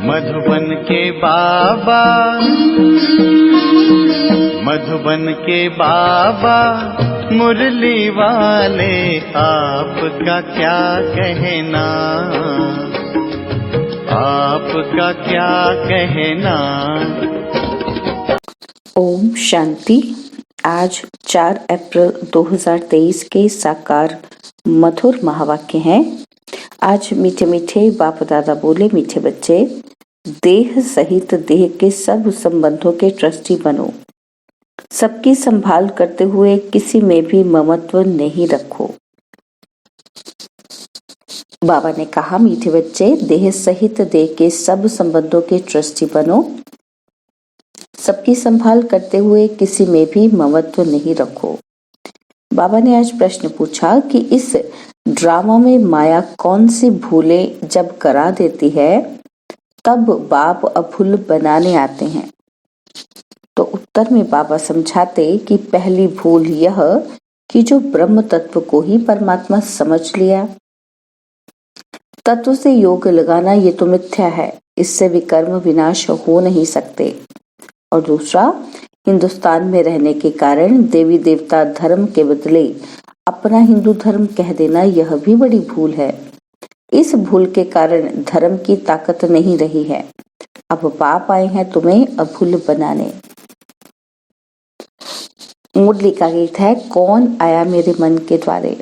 मधुबन के बाबा, मधुबन के बाबा मुरली वाले, आपका क्या कहना, आपका क्या कहना। ओम शांति। आज 4 अप्रैल 2023 के साकार मधुर महावाक्य हैं। आज मीठे मीठे बाप दादा बोले, मीठे बच्चे, देह सहित देह के सब संबंधों के ट्रस्टी बनो। सबकी संभाल करते हुए किसी में भी ममत्व नहीं रखो। बाबा ने कहा, मीठे बच्चे, देह सहित देह के सब संबंधों के ट्रस्टी बनो। सबकी संभाल करते हुए किसी में भी ममत्व नहीं रखो। बाबा ने आज प्रश्न पूछा कि इस ड्रामा में माया कौन सी भूलें जब करा देती है तब बाप अभूल बनाने आते हैं। तो उत्तर में बाबा समझाते कि पहली भूल यह कि जो ब्रह्म तत्व को ही परमात्मा समझ लिया। तत्व से योग लगाना ये तो मिथ्या है, इससे भी कर्म विनाश हो नहीं सकते। और दूसरा, हिंदुस्तान में रहने के कारण देवी देवता धर्म के बदले अपना हिंदू धर्म कह देना, यह भी बड़ी भूल है। इस भूल के कारण धर्म की ताकत नहीं रही है। अब बाप आए हैं तुम्हें अभूल बनाने। मुरली का गीत है, कौन आया मेरे मन के द्वारे।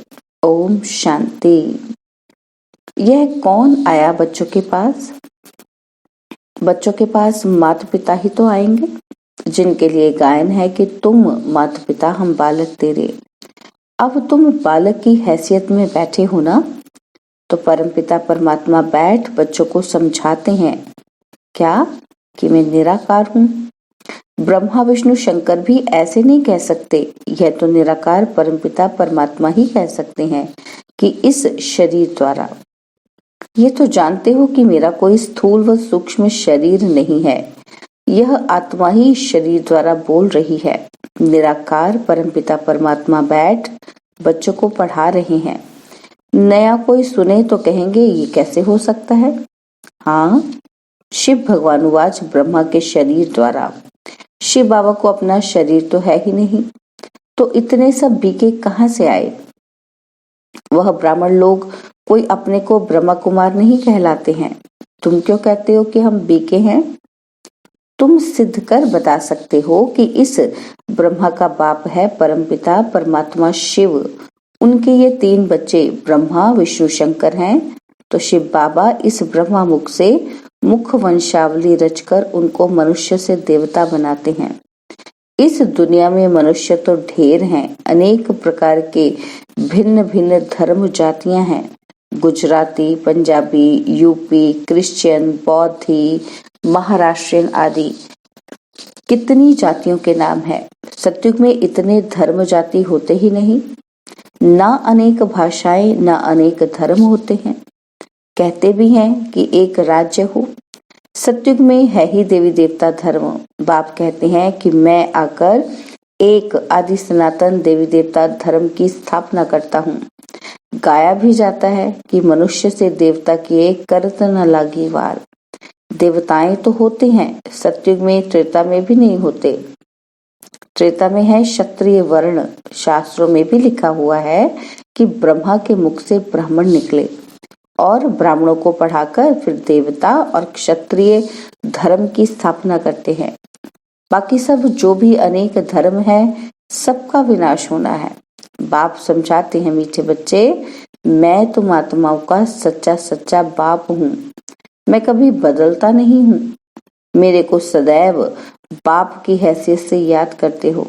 ओम शांति। यह कौन आया बच्चों के पास? बच्चों के पास माता पिता ही तो आएंगे, जिनके लिए गायन है कि तुम माता पिता हम बालक तेरे। अब तुम बालक की हैसियत में बैठे हो ना, तो परमपिता परमात्मा बैठ बच्चों को समझाते हैं क्या कि मैं निराकार हूँ। ब्रह्मा विष्णु शंकर भी ऐसे नहीं कह सकते, यह तो निराकार परमपिता परमात्मा ही कह सकते हैं कि इस शरीर द्वारा। ये तो जानते हो कि मेरा कोई स्थूल व सूक्ष्म शरीर नहीं है, यह आत्मा ही शरीर द्वारा बोल रही है। निराकार परमपिता परमात्मा बैठ बच्चों को पढ़ा रहे हैं। नया कोई सुने तो कहेंगे ये कैसे हो सकता है। हाँ, शिव भगवानुवाच ब्रह्मा के शरीर द्वारा। शिव बाबा को अपना शरीर तो है ही नहीं, तो इतने सब बीके कहाँ से आए। वह ब्राह्मण लोग कोई अपने को ब्रह्मा कुमार नहीं कहलाते हैं। तुम क्यों कहते हो कि हम बीके हैं? तुम सिद्ध कर बता सकते हो कि इस ब्रह्मा का बाप है परमपिता परमात्मा शिव। उनके ये 3 बच्चे ब्रह्मा विष्णु शंकर हैं। तो शिव बाबा इस ब्रह्मा मुख से मुख वंशावली रचकर उनको मनुष्य से देवता बनाते हैं। इस दुनिया में मनुष्य तो ढेर हैं, अनेक प्रकार के भिन्न भिन्न धर्म जातियां हैं। गुजराती, पंजाबी, यूपी, क्रिश्चियन, बौद्धी, महाराष्ट्रियन आदि कितनी जातियों के नाम है। सतयुग में इतने धर्म जाति होते ही नहीं, ना अनेक भाषाएं, ना अनेक धर्म होते हैं। कहते भी हैं कि एक राज्य हो। सतयुग में है ही देवी देवता धर्म। बाप कहते हैं कि मैं आकर एक आदि सनातन देवी देवता धर्म की स्थापना करता हूँ। गाया भी जाता है कि मनुष्य से देवता किए करत न लागी वार। देवताएं तो होते हैं, सतयुग में त्रेता में भी नहीं होते। त्रेता में है क्षत्रिय वर्ण। शास्त्रों में भी लिखा हुआ है कि ब्रह्मा के मुख से ब्राह्मण निकले और ब्राह्मणों को पढ़ाकर फिर देवता और क्षत्रिय धर्म की स्थापना करते हैं। बाकी सब जो भी अनेक धर्म है, सबका विनाश होना है। बाप समझाते हैं, मीठे बच्चे, मैं तुम आत्माओं का सच्चा सच्चा बाप हूँ। मैं कभी बदलता नहीं हूँ। मेरे को सदैव बाप की हैसियत से याद करते हो।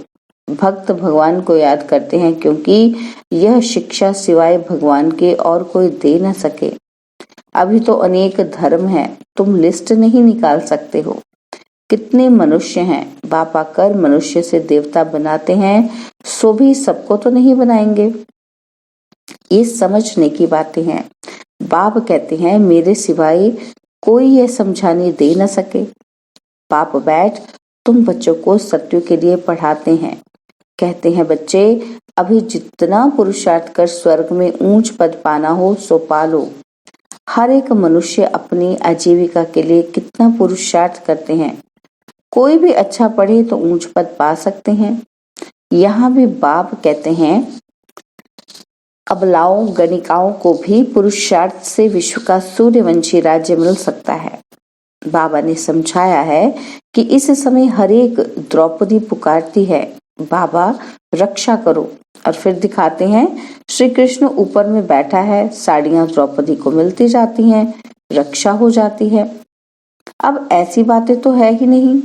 भक्त भगवान को याद करते हैं, क्योंकि यह शिक्षा सिवाय भगवान के और कोई दे न सके। अभी तो अनेक धर्म हैं, तुम लिस्ट नहीं निकाल सकते हो। कितने मनुष्य हैं, बाप आकर मनुष्य से देवता बनाते हैं, सो भी सबको तो नहीं बनाएंगे। ये समझने की बातें हैं। बाप कहते हैं मेरे सिवाय कोई यह समझाने दे न सके। बाप बैठ तुम बच्चों को सत्य के लिए पढ़ाते हैं। कहते हैं, बच्चे, अभी जितना पुरुषार्थ कर स्वर्ग में ऊंच पद पाना हो सो पालो। हर एक मनुष्य अपनी आजीविका के लिए कितना पुरुषार्थ करते हैं। कोई भी अच्छा पढ़े तो ऊंच पद पा सकते हैं। यहाँ भी बाप कहते हैं अबलाओं गणिकाओं को भी पुरुषार्थ से विश्व का सूर्यवंशी राज्य मिल सकता है। बाबा ने समझाया है कि इस समय हर एक द्रौपदी पुकारती है, बाबा रक्षा करो, और फिर दिखाते हैं श्री कृष्ण ऊपर में बैठा है, साड़ियां द्रौपदी को मिलती जाती हैं, रक्षा हो जाती है। अब ऐसी बातें तो है ही नहीं,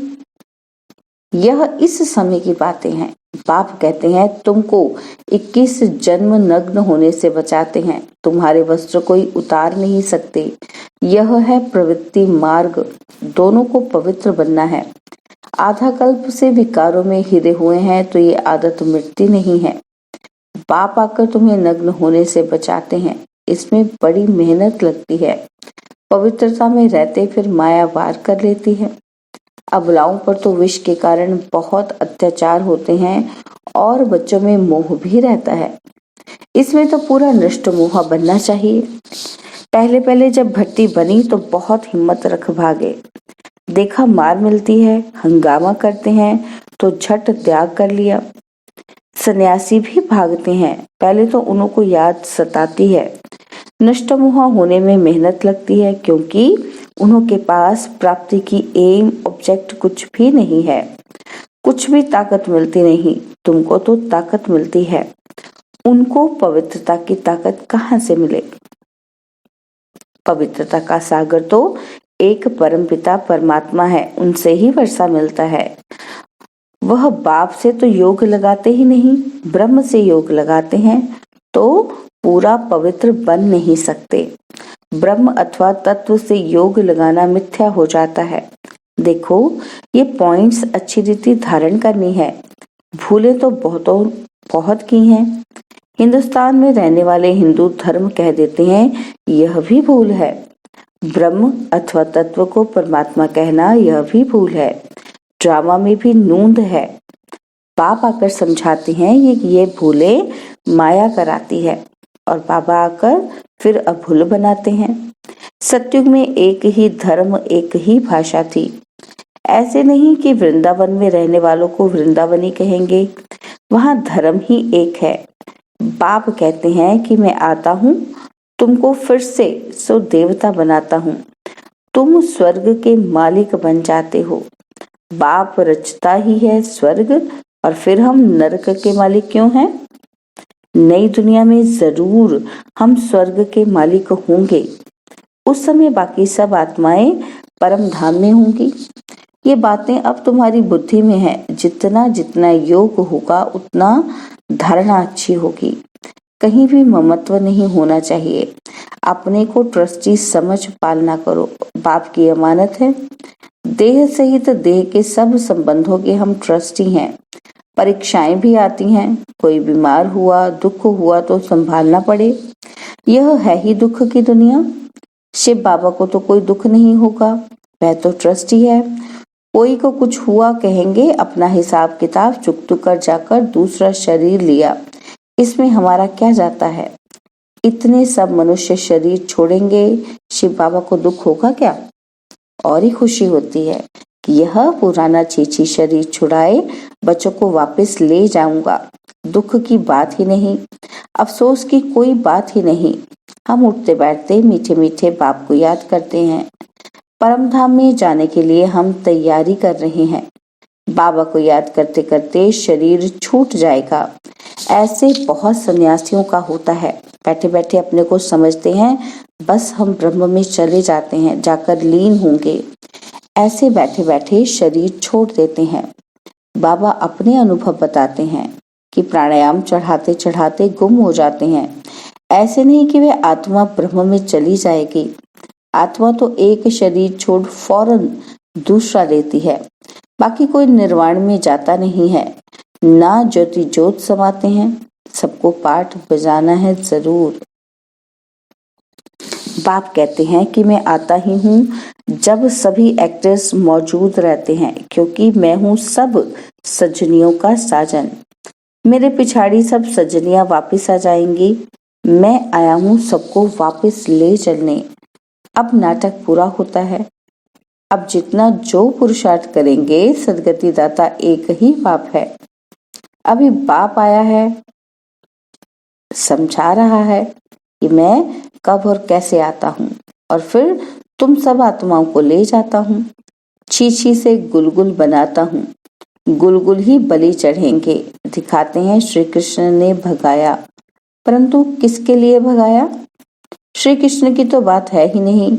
यह इस समय की बातें हैं। बाप कहते हैं तुमको 21 जन्म नग्न होने से बचाते हैं, तुम्हारे वस्त्र कोई उतार नहीं सकते। यह है प्रवृत्ति मार्ग, दोनों को पवित्र बनना है। आधा कल्प से विकारों में हिरे हुए हैं तो ये आदत मिटती नहीं है। बाप आकर तुम्हें नग्न होने से बचाते हैं, इसमें बड़ी मेहनत लगती है। पवित्रता में रहते फिर माया वार कर लेती है। अबलाओं पर तो विष के कारण बहुत अत्याचार होते हैं और बच्चों में मोह भी रहता है। इसमें तो पूरा नष्ट मोह बनना चाहिए। पहले पहले जब भट्टी बनी तो बहुत हिम्मत रख भागे, देखा मार मिलती है, हंगामा करते हैं तो झट त्याग कर लिया। सन्यासी भी भागते हैं, पहले तो उनको याद सताती है। नष्ट मोह होने में मेहनत लगती है क्योंकि उनके पास प्राप्ति की एम ऑब्जेक्ट कुछ भी नहीं है। कुछ भी ताकत मिलती नहीं, तुमको तो ताकत मिलती है, उनको पवित्रता की ताकत कहाँ से मिले। पवित्रता का सागर तो एक परमपिता परमात्मा है, उनसे ही वर्षा मिलता है। वह बाप से तो योग लगाते ही नहीं, ब्रह्म से योग लगाते हैं तो पूरा पवित्र बन नहीं सकते। ब्रह्म अथवा तत्व से योग लगाना मिथ्या हो जाता है। देखो ये पॉइंट्स अच्छी रीति धारण करनी है। भूलें तो बहुत की हैं। हिंदुस्तान में रहने वाले हिंदू धर्म कह देते हैं यह भी भूल है। ब्रह्म अथवा तत्व को परमात्मा कहना यह भी भूल है। ड्रामा में भी नूंद है। बाप आकर समझाते हैं ये भूले माया कराती है, और बाबा आकर फिर अभूल बनाते हैं। सतयुग में एक ही धर्म एक ही भाषा थी। ऐसे नहीं कि वृंदावन में रहने वालों को वृंदावनी कहेंगे, वहां धर्म ही एक है। बाप कहते हैं कि मैं आता हूँ, तुमको फिर से सो देवता बनाता हूँ, तुम स्वर्ग के मालिक बन जाते हो। बाप रचता ही है स्वर्ग, और फिर हम नरक के मालिक क्यों हैं? नई दुनिया में जरूर हम स्वर्ग के मालिक होंगे। उस समय बाकी सब आत्माएं परम धाम में होंगी। ये बातें अब तुम्हारी बुद्धि में है। जितना जितना योग होगा उतना धारणा अच्छी होगी। कहीं भी ममत्व नहीं होना चाहिए। अपने को ट्रस्टी समझ पालना करो, बाप की अमानत है। देह सहित देह के सब संबंधों के हम ट्रस्टी हैं। परीक्षाएं भी आती हैं, कोई बीमार हुआ, दुख हुआ तो संभालना पड़े। यह है ही दुख की दुनिया। शिव बाबा को तो कोई दुख नहीं होगा, वह तो ट्रस्टी है। कोई को कुछ हुआ कहेंगे अपना हिसाब किताब चुकतू कर जाकर दूसरा शरीर लिया, इसमें हमारा क्या जाता है। इतने सब मनुष्य शरीर छोड़ेंगे, शिव बाबा को दुख होगा क्या? और ही खुशी होती है कि यह पुराना चीची शरीर छुड़ाए बच्चों को वापस ले जाऊंगा। दुख की बात ही नहीं, अफसोस की कोई बात ही नहीं। हम उठते बैठते मीठे मीठे बाप को याद करते हैं। परम धाम में जाने के लिए हम तैयारी कर रहे हैं। बाबा को याद करते करते शरीर छूट जाएगा। ऐसे बहुत सन्यासियों का होता है, बैठे बैठे अपने को समझते हैं बस हम ब्रह्म में चले जाते हैं, जाकर लीन होंगे। ऐसे बैठे बैठे शरीर छोड़ देते हैं। बाबा अपने अनुभव बताते हैं कि प्राणायाम चढ़ाते चढ़ाते गुम हो जाते हैं। ऐसे नहीं कि वे आत्मा ब्रह्म में चली जाएगी। आत्मा तो एक शरीर छोड़ फौरन दूसरा लेती है, बाकी कोई निर्वाण में जाता नहीं है। ना ज्योति ज्योत समाते हैं। सबको पाठ बजाना है जरूर। बाप कहते हैं कि मैं आता ही हूँ जब सभी एक्टर्स मौजूद रहते हैं, क्योंकि मैं हूँ सब सजनियों का साजन। मेरे पिछाड़ी सब सजनियां वापस आ जाएंगी। मैं आया हूँ सबको वापस ले चलने। अब नाटक पूरा होता है। अब जितना जो पुरुषार्थ करेंगे, सदगति दाता एक ही बाप है। अभी बाप आया है, समझा रहा है कि मैं कब और कैसे आता हूँ और फिर तुम सब आत्माओं को ले जाता हूँ। छीछी से गुलगुल बनाता हूँ, गुलगुल ही बलि चढ़ेंगे। दिखाते हैं श्री कृष्ण ने भगाया, परंतु किसके लिए भगाया? श्री कृष्ण की तो बात है ही नहीं,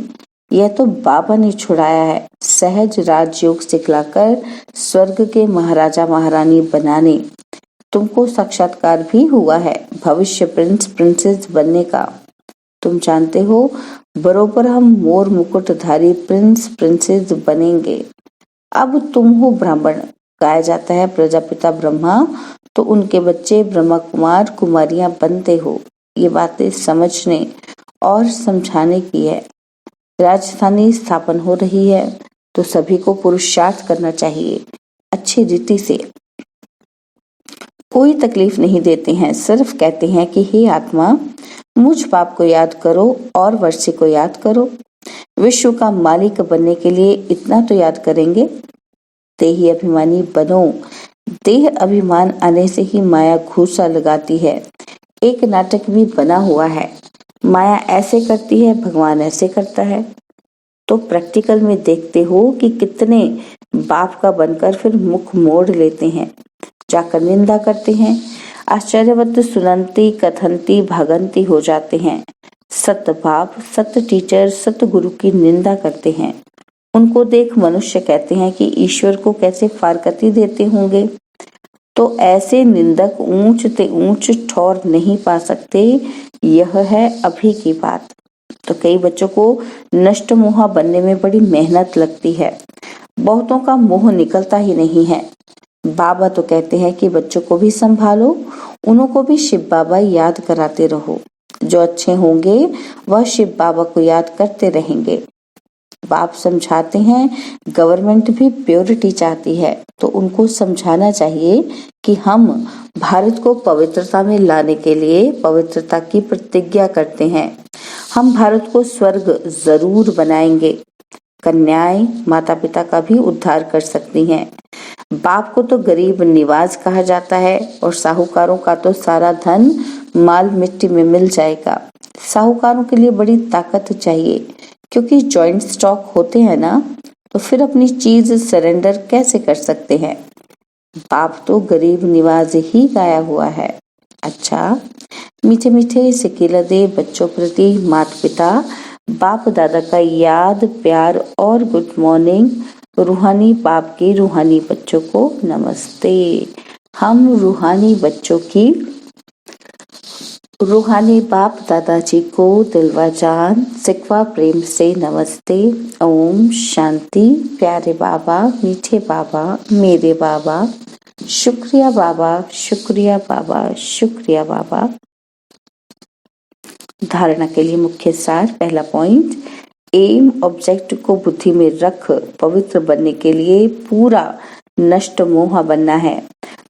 यह तो बाबा ने छुड़ाया है। सहज राजयोग सिखलाकर स्वर्ग के महाराजा महारानी बनाने। तुमको साक्षात्कार भी हुआ है भविष्य प्रिंस प्रिंसेस बनने का। तुम जानते हो, बरोबर हम मोर मुकुटधारी प्रिंस प्रिंसेस बनेंगे। अब तुम हो ब्राह्मण, गाया जाता है प्रजापिता ब्रह्मा, तो उनके बच्चे ब्रह्मा कुमार कुमारियां बनते हो। ये बातें समझने और समझाने की है। राजधानी स्थापन हो रही है तो सभी को पुरुषार्थ करना चाहिए अच्छी रीति से। कोई तकलीफ नहीं देते हैं, सिर्फ कहते हैं कि हे आत्मा, मुझ बाप को याद करो और वर्षी को याद करो। विश्व का मालिक बनने के लिए इतना तो याद करेंगे। देही अभिमानी बनो। देह अभिमान आने से ही माया घूसा लगाती है। एक नाटक भी बना हुआ है, माया ऐसे करती है, भगवान ऐसे करता है। तो प्रैक्टिकल में देखते हो कि कितने बाप का बनकर फिर मुख मोड़ लेते हैं, जाकर निंदा करते हैं। आश्चर्यवत सुनंती कथंती भागंती हो जाते हैं। सत बाप, सत टीचर, सत गुरु की निंदा करते हैं। उनको देख मनुष्य कहते हैं कि ईश्वर को कैसे फारकती देते होंगे। तो ऐसे निंदक ऊंच ते ऊंच ठौर नहीं पा सकते। यह है अभी की बात। तो कई बच्चों को नष्ट मोहा बनने में बड़ी मेहनत लगती है, बहुतों का मोह निकलता ही नहीं है। बाबा तो कहते हैं कि बच्चों को भी संभालो, उनको भी शिव बाबा याद कराते रहो। जो अच्छे होंगे वह शिव बाबा को याद करते रहेंगे। बाप समझाते हैं गवर्नमेंट भी प्योरिटी चाहती है, तो उनको समझाना चाहिए कि हम भारत को पवित्रता में लाने के लिए पवित्रता की प्रतिज्ञा करते हैं। हम भारत को स्वर्ग जरूर बनाएंगे। कन्याएं माता पिता का भी उद्धार कर सकती हैं। बाप को तो गरीब निवाज कहा जाता है और साहूकारों का तो सारा धन माल मिट्टी में मिल जाएगा। साहूकारों के लिए बड़ी ताकत चाहिए, क्योंकि जॉइंट स्टॉक होते हैं ना, तो फिर अपनी चीज सरेंडर कैसे कर सकते हैं। बाप तो गरीब निवाज ही गाया हुआ है। अच्छा, मीठे मीठे सिकिलदे बच्चों प्रति माता पिता बाप दादा का याद प्यार और गुड मॉर्निंग। रूहानी बाप के रूहानी बच्चों को नमस्ते। हम रूहानी बच्चों की रूहानी बाप दादाजी को दिलवा जान सिकवा प्रेम से नमस्ते। ओम शांति। प्यारे बाबा, मीठे बाबा, मेरे बाबा, शुक्रिया बाबा, शुक्रिया बाबा, शुक्रिया बाबा। धारणा के लिए मुख्य सार। पहला पॉइंट, एम ऑब्जेक्ट को बुद्धि में रख पवित्र बनने के लिए पूरा नष्ट मोह बनना है।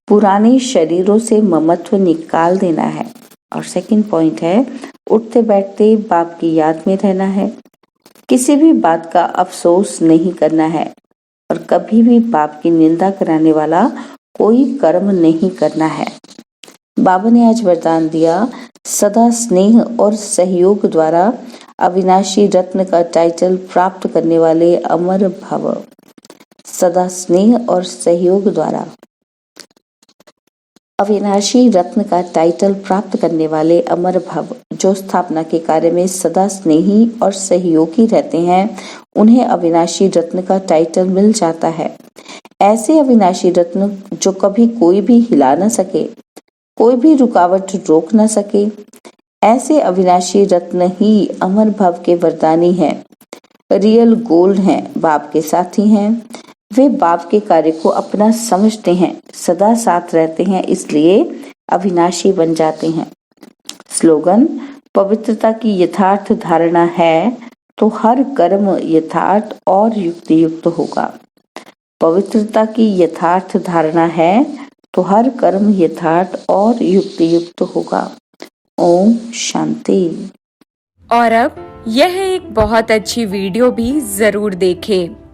पुराने शरीरों से ममत्व निकाल देना है। और सेकंड पॉइंट है, उठते बैठते बाप की याद में रहना है। किसी भी बात का अफसोस नहीं करना है और कभी भी बाप की निंदा कराने वाला कोई कर्म नहीं करना है। बाबा ने आज वरदान दिया, सदा स्नेह और सहयोग द्वारा अविनाशी रत्न का टाइटल प्राप्त करने वाले अमर भव। सदा स्नेह और सहयोग द्वारा अविनाशी रत्न का टाइटल प्राप्त करने वाले अमर भव, जो स्थापना के कार्य में सदा स्नेही और सहयोगी रहते हैं, उन्हें अविनाशी रत्न का टाइटल मिल जाता है। ऐसे अविनाशी रत्न जो कभी कोई भी हिला न सके, कोई भी रुकावट रोक न सके, ऐसे अविनाशी रत्न ही अमर भव के वरदानी हैं, रियल गोल्ड हैं, बाप के साथी हैं। वे बाप के कार्य को अपना समझते हैं, सदा साथ रहते हैं, इसलिए अविनाशी बन जाते हैं। स्लोगन, पवित्रता की यथार्थ धारणा है तो हर कर्म यथार्थ और युक्ति युक्त होगा। पवित्रता की यथार्थ धारणा है तो हर कर्म यथार्थ और युक्ति युक्त होगा। ओम शांति। और अब यह एक बहुत अच्छी वीडियो भी जरूर देखें।